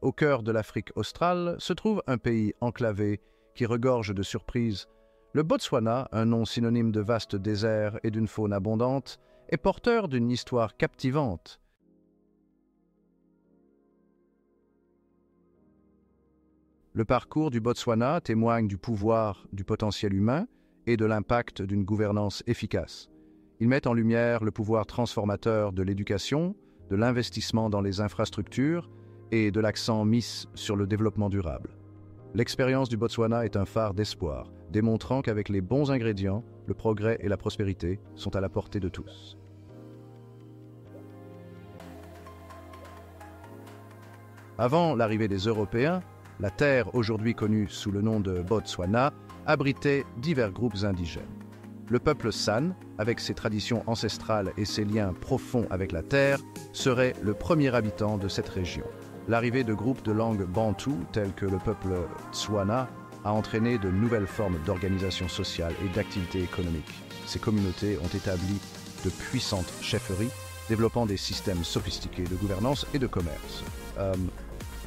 Au cœur de l'Afrique australe se trouve un pays enclavé qui regorge de surprises. Le Botswana, un nom synonyme de vaste désert et d'une faune abondante, est porteur d'une histoire captivante. Le parcours du Botswana témoigne du pouvoir du potentiel humain et de l'impact d'une gouvernance efficace. Il met en lumière le pouvoir transformateur de l'éducation, de l'investissement dans les infrastructures et de l'accent mis sur le développement durable. L'expérience du Botswana est un phare d'espoir, démontrant qu'avec les bons ingrédients, le progrès et la prospérité sont à la portée de tous. Avant l'arrivée des Européens, la terre, aujourd'hui connue sous le nom de Botswana, abritait divers groupes indigènes. Le peuple San, avec ses traditions ancestrales et ses liens profonds avec la terre, serait le premier habitant de cette région. L'arrivée de groupes de langue bantou, tels que le peuple Tswana, a entraîné de nouvelles formes d'organisation sociale et d'activité économique. Ces communautés ont établi de puissantes chefferies, développant des systèmes sophistiqués de gouvernance et de commerce.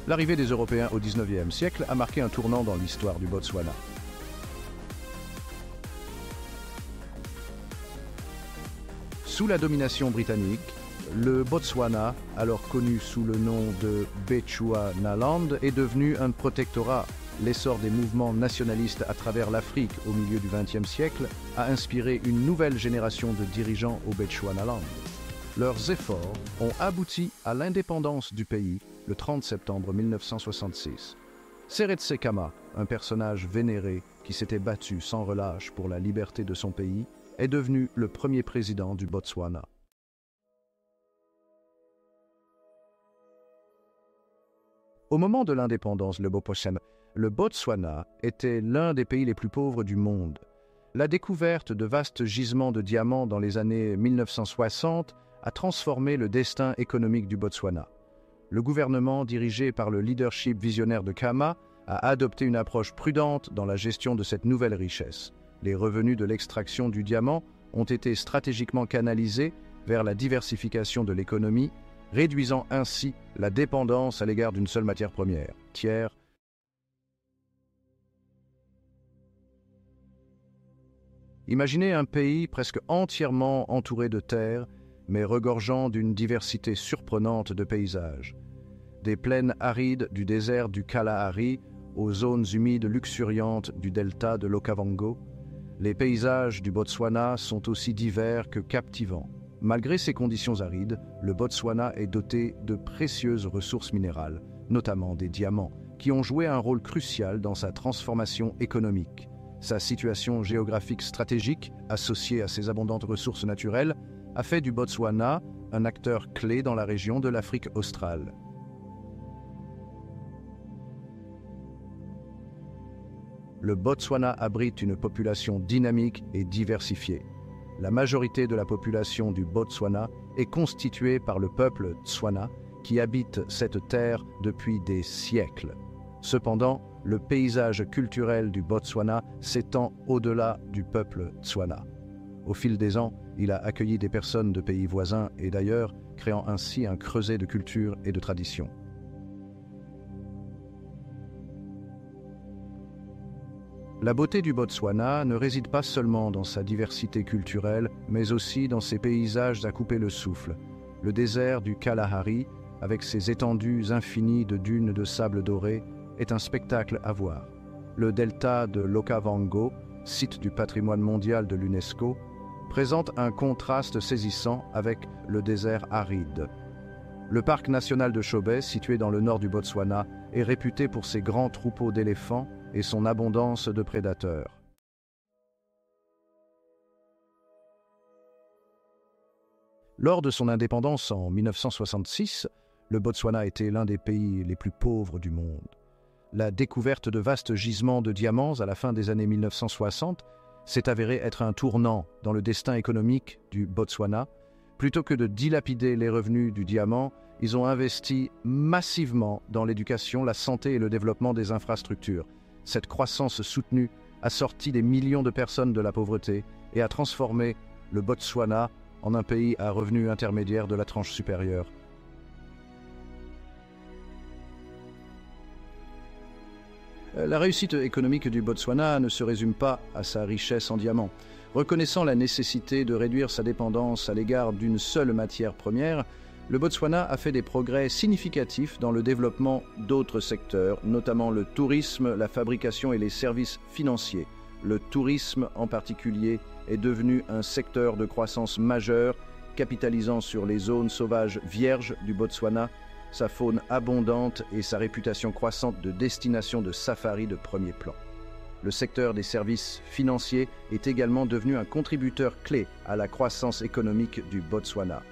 L'arrivée des Européens au XIXe siècle a marqué un tournant dans l'histoire du Botswana. Sous la domination britannique, le Botswana, alors connu sous le nom de Bechuanaland, est devenu un protectorat. L'essor des mouvements nationalistes à travers l'Afrique au milieu du XXe siècle a inspiré une nouvelle génération de dirigeants au Bechuanaland. Leurs efforts ont abouti à l'indépendance du pays le 30 septembre 1966. Seretse Khama, un personnage vénéré qui s'était battu sans relâche pour la liberté de son pays, est devenu le premier président du Botswana. Au moment de l'indépendance, le Botswana était l'un des pays les plus pauvres du monde. La découverte de vastes gisements de diamants dans les années 1960 a transformé le destin économique du Botswana. Le gouvernement, dirigé par le leadership visionnaire de Khama, a adopté une approche prudente dans la gestion de cette nouvelle richesse. Les revenus de l'extraction du diamant ont été stratégiquement canalisés vers la diversification de l'économie, réduisant ainsi la dépendance à l'égard d'une seule matière première. Imaginez un pays presque entièrement entouré de terre, mais regorgeant d'une diversité surprenante de paysages. Des plaines arides du désert du Kalahari aux zones humides luxuriantes du delta de l'Okavango, les paysages du Botswana sont aussi divers que captivants. Malgré ces conditions arides, le Botswana est doté de précieuses ressources minérales, notamment des diamants, qui ont joué un rôle crucial dans sa transformation économique. Sa situation géographique stratégique, associée à ses abondantes ressources naturelles, a fait du Botswana un acteur clé dans la région de l'Afrique australe. Le Botswana abrite une population dynamique et diversifiée. La majorité de la population du Botswana est constituée par le peuple Tswana, qui habite cette terre depuis des siècles. Cependant, le paysage culturel du Botswana s'étend au-delà du peuple Tswana. Au fil des ans, il a accueilli des personnes de pays voisins et d'ailleurs, créant ainsi un creuset de culture et de traditions. La beauté du Botswana ne réside pas seulement dans sa diversité culturelle, mais aussi dans ses paysages à couper le souffle. Le désert du Kalahari, avec ses étendues infinies de dunes de sable doré, est un spectacle à voir. Le delta de l'Okavango, site du patrimoine mondial de l'UNESCO, présente un contraste saisissant avec le désert aride. Le parc national de Chobe, situé dans le nord du Botswana, est réputé pour ses grands troupeaux d'éléphants et son abondance de prédateurs. Lors de son indépendance en 1966, le Botswana était l'un des pays les plus pauvres du monde. La découverte de vastes gisements de diamants à la fin des années 1960 s'est avérée être un tournant dans le destin économique du Botswana. Plutôt que de dilapider les revenus du diamant, ils ont investi massivement dans l'éducation, la santé et le développement des infrastructures. Cette croissance soutenue a sorti des millions de personnes de la pauvreté et a transformé le Botswana en un pays à revenus intermédiaires de la tranche supérieure. La réussite économique du Botswana ne se résume pas à sa richesse en diamants. Reconnaissant la nécessité de réduire sa dépendance à l'égard d'une seule matière première, le Botswana a fait des progrès significatifs dans le développement d'autres secteurs, notamment le tourisme, la fabrication et les services financiers. Le tourisme en particulier est devenu un secteur de croissance majeur, capitalisant sur les zones sauvages vierges du Botswana, sa faune abondante et sa réputation croissante de destination de safari de premier plan. Le secteur des services financiers est également devenu un contributeur clé à la croissance économique du Botswana.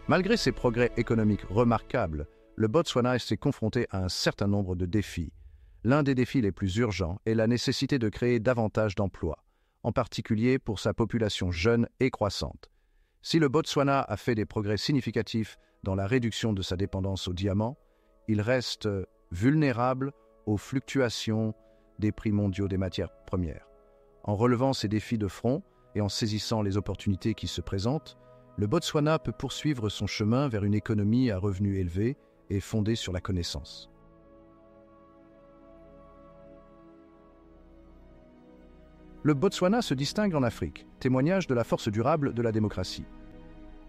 Malgré ces progrès économiques remarquables, le Botswana s'est confronté à un certain nombre de défis. L'un des défis les plus urgents est la nécessité de créer davantage d'emplois, en particulier pour sa population jeune et croissante. Si le Botswana a fait des progrès significatifs dans la réduction de sa dépendance aux diamants, il reste vulnérable aux fluctuations des prix mondiaux des matières premières. En relevant ces défis de front et en saisissant les opportunités qui se présentent, le Botswana peut poursuivre son chemin vers une économie à revenus élevés et fondée sur la connaissance. Le Botswana se distingue en Afrique, témoignage de la force durable de la démocratie.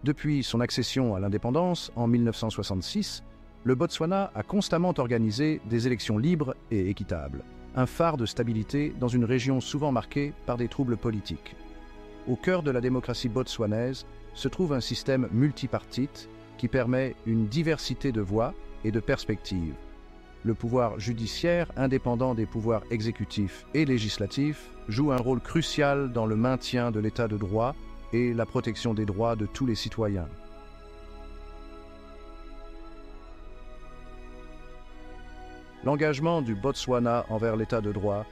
Depuis son accession à l'indépendance en 1966, le Botswana a constamment organisé des élections libres et équitables, un phare de stabilité dans une région souvent marquée par des troubles politiques. Au cœur de la démocratie botswanaise se trouve un système multipartite qui permet une diversité de voix et de perspectives. Le pouvoir judiciaire, indépendant des pouvoirs exécutifs et législatifs, joue un rôle crucial dans le maintien de l'état de droit et la protection des droits de tous les citoyens. L'engagement du Botswana envers l'état de droit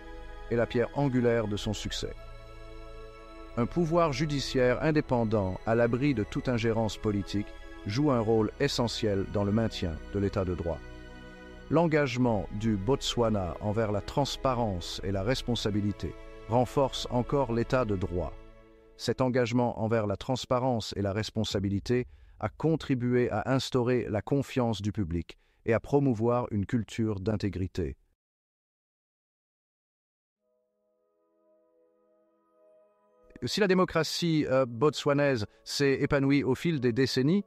est la pierre angulaire de son succès. Un pouvoir judiciaire indépendant, à l'abri de toute ingérence politique, joue un rôle essentiel dans le maintien de l'état de droit. L'engagement du Botswana envers la transparence et la responsabilité renforce encore l'état de droit. Cet engagement envers la transparence et la responsabilité a contribué à instaurer la confiance du public et à promouvoir une culture d'intégrité. Si la démocratie botswanaise s'est épanouie au fil des décennies,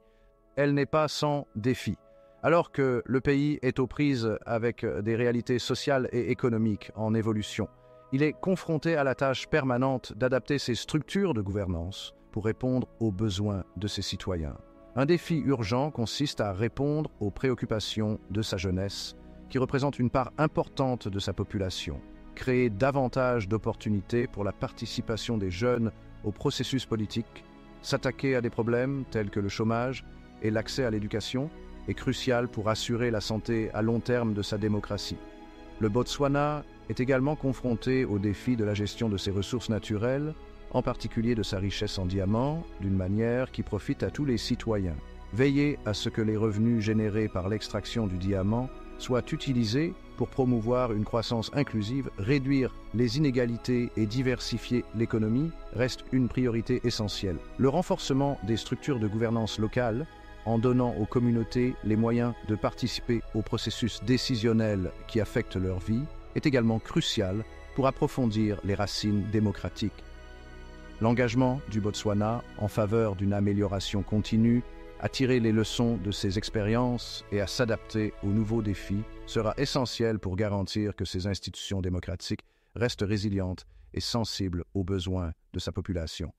elle n'est pas sans défis. Alors que le pays est aux prises avec des réalités sociales et économiques en évolution, il est confronté à la tâche permanente d'adapter ses structures de gouvernance pour répondre aux besoins de ses citoyens. Un défi urgent consiste à répondre aux préoccupations de sa jeunesse, qui représente une part importante de sa population. Créer davantage d'opportunités pour la participation des jeunes au processus politique, s'attaquer à des problèmes tels que le chômage et l'accès à l'éducation est crucial pour assurer la santé à long terme de sa démocratie. Le Botswana est également confronté au défi de la gestion de ses ressources naturelles, en particulier de sa richesse en diamants, d'une manière qui profite à tous les citoyens. Veiller à ce que les revenus générés par l'extraction du diamant soient utilisés pour promouvoir une croissance inclusive, réduire les inégalités et diversifier l'économie reste une priorité essentielle. Le renforcement des structures de gouvernance locales, en donnant aux communautés les moyens de participer au processus décisionnel qui affecte leur vie, est également crucial pour approfondir les racines démocratiques. L'engagement du Botswana en faveur d'une amélioration continue, à tirer les leçons de ses expériences et à s'adapter aux nouveaux défis sera essentiel pour garantir que ces institutions démocratiques restent résilientes et sensibles aux besoins de sa population.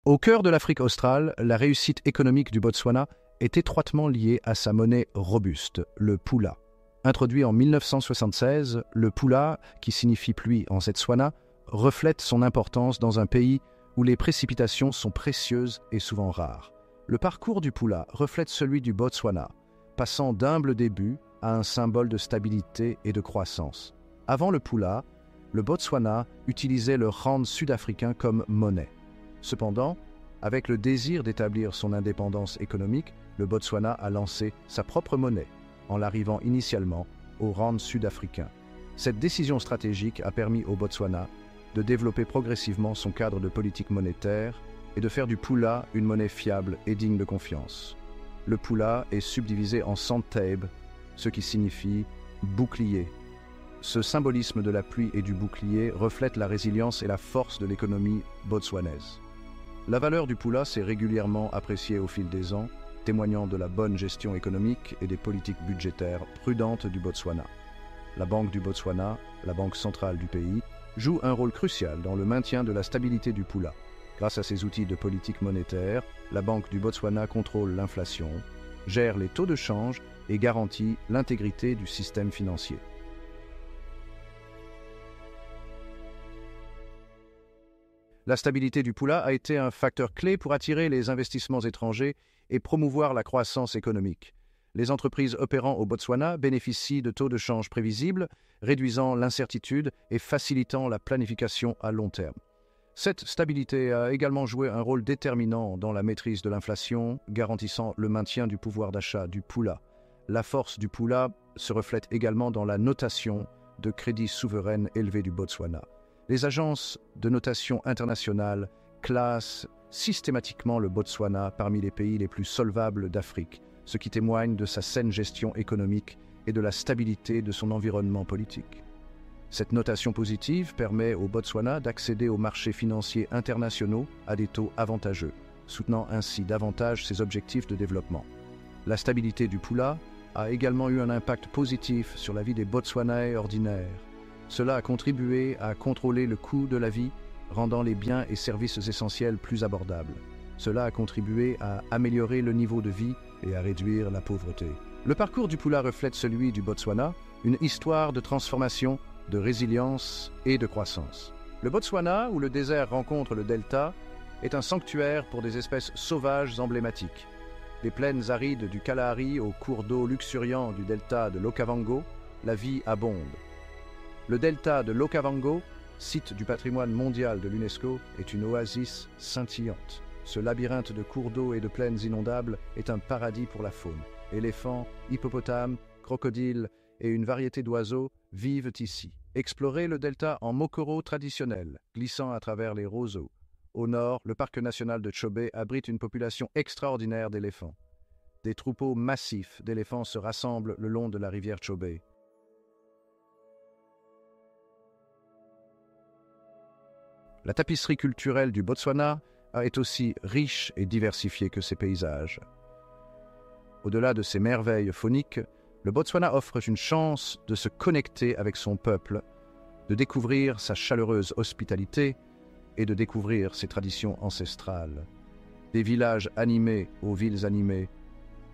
Au cœur de l'Afrique australe, la réussite économique du Botswana est étroitement liée à sa monnaie robuste, le pula. Introduit en 1976, le pula, qui signifie pluie en Setswana, reflète son importance dans un pays où les précipitations sont précieuses et souvent rares. Le parcours du pula reflète celui du Botswana, passant d'humbles débuts à un symbole de stabilité et de croissance. Avant le pula, le Botswana utilisait le rand sud-africain comme monnaie. Cependant, avec le désir d'établir son indépendance économique, le Botswana a lancé sa propre monnaie, en l'arrivant initialement au rand sud-africain. Cette décision stratégique a permis au Botswana de développer progressivement son cadre de politique monétaire et de faire du pula une monnaie fiable et digne de confiance. Le pula est subdivisé en centèbes, ce qui signifie bouclier. Ce symbolisme de la pluie et du bouclier reflète la résilience et la force de l'économie botswanaise. La valeur du pula s'est régulièrement appréciée au fil des ans, témoignant de la bonne gestion économique et des politiques budgétaires prudentes du Botswana. La Banque du Botswana, la banque centrale du pays, joue un rôle crucial dans le maintien de la stabilité du pula. Grâce à ses outils de politique monétaire, la Banque du Botswana contrôle l'inflation, gère les taux de change et garantit l'intégrité du système financier. La stabilité du pula a été un facteur clé pour attirer les investissements étrangers et promouvoir la croissance économique. Les entreprises opérant au Botswana bénéficient de taux de change prévisibles, réduisant l'incertitude et facilitant la planification à long terme. Cette stabilité a également joué un rôle déterminant dans la maîtrise de l'inflation, garantissant le maintien du pouvoir d'achat du pula. La force du pula se reflète également dans la notation de crédit souveraine élevée du Botswana. Les agences de notation internationales classent systématiquement le Botswana parmi les pays les plus solvables d'Afrique, ce qui témoigne de sa saine gestion économique et de la stabilité de son environnement politique. Cette notation positive permet au Botswana d'accéder aux marchés financiers internationaux à des taux avantageux, soutenant ainsi davantage ses objectifs de développement. La stabilité du pula a également eu un impact positif sur la vie des Botswanais ordinaires. Cela a contribué à contrôler le coût de la vie, rendant les biens et services essentiels plus abordables. Cela a contribué à améliorer le niveau de vie et à réduire la pauvreté. Le parcours du pula reflète celui du Botswana, une histoire de transformation, de résilience et de croissance. Le Botswana, où le désert rencontre le delta, est un sanctuaire pour des espèces sauvages emblématiques. Des plaines arides du Kalahari aux cours d'eau luxuriants du delta de l'Okavango, la vie abonde. Le delta de l'Okavango, site du patrimoine mondial de l'UNESCO, est une oasis scintillante. Ce labyrinthe de cours d'eau et de plaines inondables est un paradis pour la faune. Éléphants, hippopotames, crocodiles et une variété d'oiseaux vivent ici. Explorez le delta en mokoro traditionnel, glissant à travers les roseaux. Au nord, le parc national de Chobe abrite une population extraordinaire d'éléphants. Des troupeaux massifs d'éléphants se rassemblent le long de la rivière Chobe. La tapisserie culturelle du Botswana est aussi riche et diversifiée que ses paysages. Au-delà de ses merveilles phoniques, le Botswana offre une chance de se connecter avec son peuple, de découvrir sa chaleureuse hospitalité et de découvrir ses traditions ancestrales. Des villages animés aux villes animées,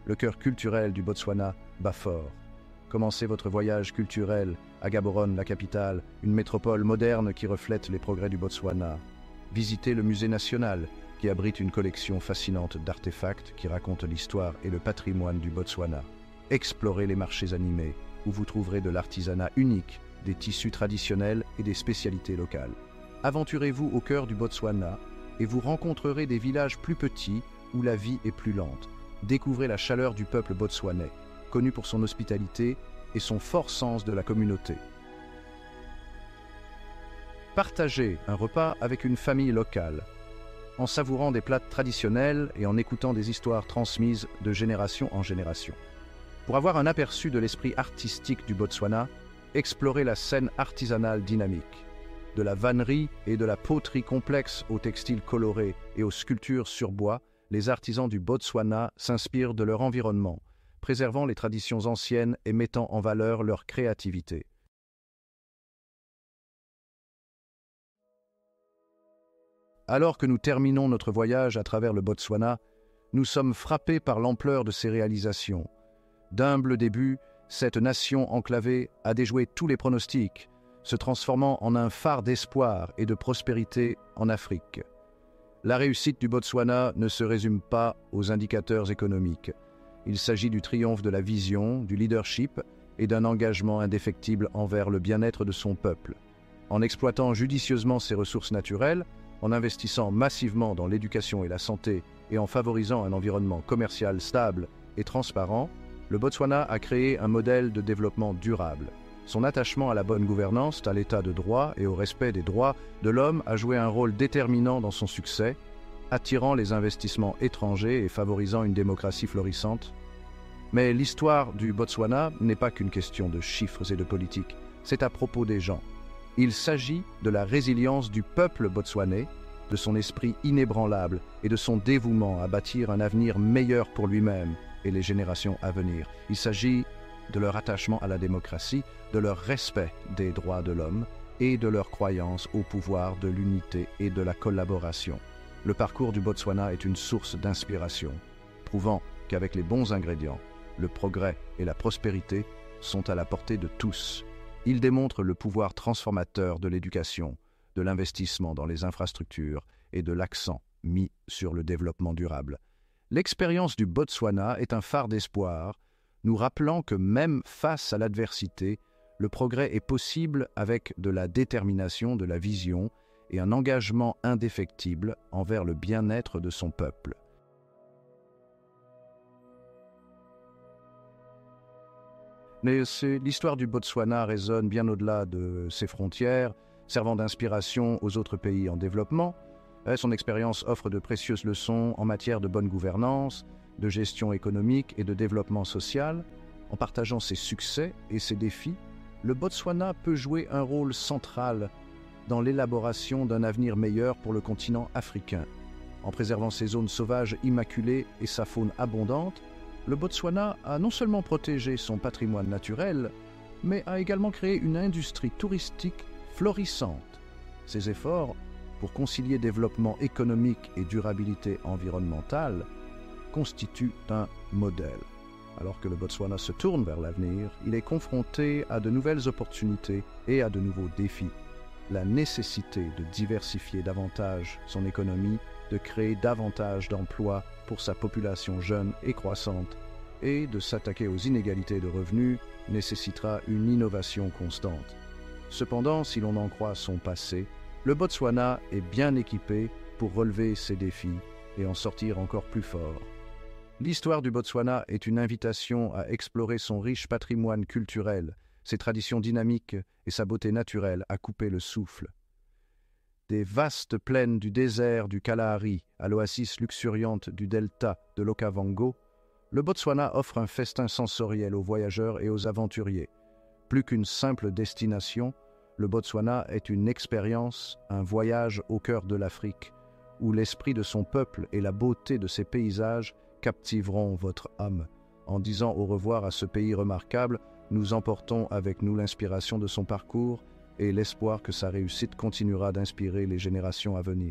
le cœur culturel du Botswana bat fort. Commencez votre voyage culturel à Gaborone, la capitale, une métropole moderne qui reflète les progrès du Botswana. Visitez le musée national, qui abrite une collection fascinante d'artefacts qui racontent l'histoire et le patrimoine du Botswana. Explorez les marchés animés, où vous trouverez de l'artisanat unique, des tissus traditionnels et des spécialités locales. Aventurez-vous au cœur du Botswana et vous rencontrerez des villages plus petits où la vie est plus lente. Découvrez la chaleur du peuple botswanais, connu pour son hospitalité et son fort sens de la communauté. Partagez un repas avec une famille locale, en savourant des plats traditionnels et en écoutant des histoires transmises de génération en génération. Pour avoir un aperçu de l'esprit artistique du Botswana, explorez la scène artisanale dynamique. De la vannerie et de la poterie complexe aux textiles colorés et aux sculptures sur bois, les artisans du Botswana s'inspirent de leur environnement, préservant les traditions anciennes et mettant en valeur leur créativité. Alors que nous terminons notre voyage à travers le Botswana, nous sommes frappés par l'ampleur de ses réalisations. D'humbles débuts, cette nation enclavée a déjoué tous les pronostics, se transformant en un phare d'espoir et de prospérité en Afrique. La réussite du Botswana ne se résume pas aux indicateurs économiques. Il s'agit du triomphe de la vision, du leadership et d'un engagement indéfectible envers le bien-être de son peuple. En exploitant judicieusement ses ressources naturelles, en investissant massivement dans l'éducation et la santé et en favorisant un environnement commercial stable et transparent, le Botswana a créé un modèle de développement durable. Son attachement à la bonne gouvernance, à l'état de droit et au respect des droits de l'homme a joué un rôle déterminant dans son succès, attirant les investissements étrangers et favorisant une démocratie florissante. Mais l'histoire du Botswana n'est pas qu'une question de chiffres et de politique, c'est à propos des gens. Il s'agit de la résilience du peuple botswanais, de son esprit inébranlable et de son dévouement à bâtir un avenir meilleur pour lui-même et les générations à venir. Il s'agit de leur attachement à la démocratie, de leur respect des droits de l'homme et de leur croyance au pouvoir de l'unité et de la collaboration. Le parcours du Botswana est une source d'inspiration, prouvant qu'avec les bons ingrédients, le progrès et la prospérité sont à la portée de tous. Il démontre le pouvoir transformateur de l'éducation, de l'investissement dans les infrastructures et de l'accent mis sur le développement durable. L'expérience du Botswana est un phare d'espoir, nous rappelant que même face à l'adversité, le progrès est possible avec de la détermination, de la vision et un engagement indéfectible envers le bien-être de son peuple. Mais l'histoire du Botswana résonne bien au-delà de ses frontières, servant d'inspiration aux autres pays en développement. Son expérience offre de précieuses leçons en matière de bonne gouvernance, de gestion économique et de développement social. En partageant ses succès et ses défis, le Botswana peut jouer un rôle central dans l'élaboration d'un avenir meilleur pour le continent africain. En préservant ses zones sauvages immaculées et sa faune abondante, le Botswana a non seulement protégé son patrimoine naturel, mais a également créé une industrie touristique florissante. Ses efforts pour concilier développement économique et durabilité environnementale constituent un modèle. Alors que le Botswana se tourne vers l'avenir, il est confronté à de nouvelles opportunités et à de nouveaux défis. La nécessité de diversifier davantage son économie, de créer davantage d'emplois pour sa population jeune et croissante, et de s'attaquer aux inégalités de revenus nécessitera une innovation constante. Cependant, si l'on en croit son passé, le Botswana est bien équipé pour relever ces défis et en sortir encore plus fort. L'histoire du Botswana est une invitation à explorer son riche patrimoine culturel, ses traditions dynamiques et sa beauté naturelle à couper le souffle. Des vastes plaines du désert du Kalahari à l'oasis luxuriante du delta de l'Okavango, le Botswana offre un festin sensoriel aux voyageurs et aux aventuriers. Plus qu'une simple destination, le Botswana est une expérience, un voyage au cœur de l'Afrique, où l'esprit de son peuple et la beauté de ses paysages captiveront votre âme. En disant au revoir à ce pays remarquable, nous emportons avec nous l'inspiration de son parcours et l'espoir que sa réussite continuera d'inspirer les générations à venir.